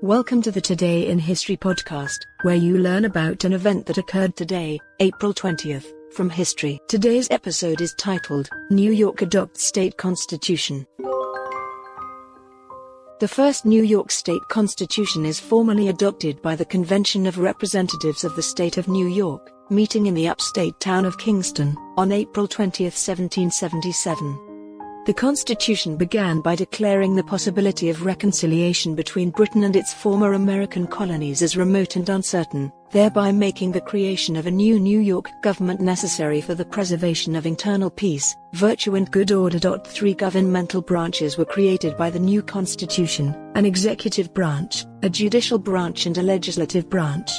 Welcome to the Today in History podcast, where you learn about an event that occurred today, April 20th, from history. Today's episode is titled, New York Adopts State Constitution. The first New York State Constitution is formally adopted by the Convention of Representatives of the State of New York, meeting in the upstate town of Kingston, on April 20, 1777. The Constitution began by declaring the possibility of reconciliation between Britain and its former American colonies as remote and uncertain, thereby making the creation of a new New York government necessary for the preservation of internal peace, virtue and good order. Three governmental branches were created by the new Constitution: an executive branch, a judicial branch and a legislative branch.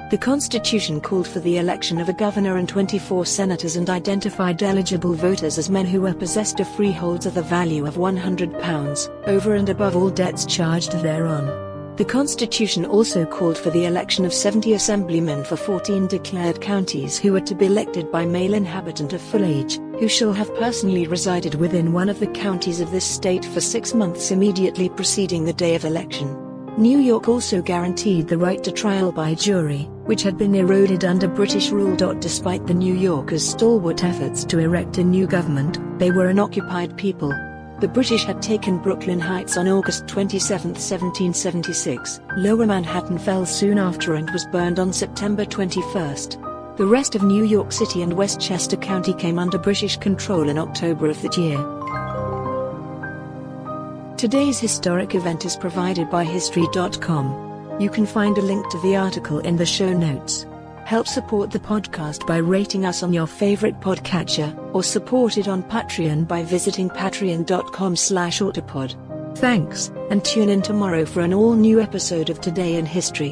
The Constitution called for the election of a governor and 24 senators and identified eligible voters as men who were possessed of freeholds of the value of £100, over and above all debts charged thereon. The Constitution also called for the election of 70 assemblymen for 14 declared counties who were to be elected by male inhabitant of full age, who shall have personally resided within one of the counties of this state for 6 months immediately preceding the day of election. New York also guaranteed the right to trial by jury, which had been eroded under British rule. Despite the New Yorkers' stalwart efforts to erect a new government, they were an occupied people. The British had taken Brooklyn Heights on August 27, 1776. Lower Manhattan fell soon after and was burned on September 21. The rest of New York City and Westchester County came under British control in October of that year. Today's historic event is provided by History.com. You can find a link to the article in the show notes. Help support the podcast by rating us on your favorite podcatcher, or support it on Patreon by visiting patreon.com/autopod. Thanks, and tune in tomorrow for an all-new episode of Today in History.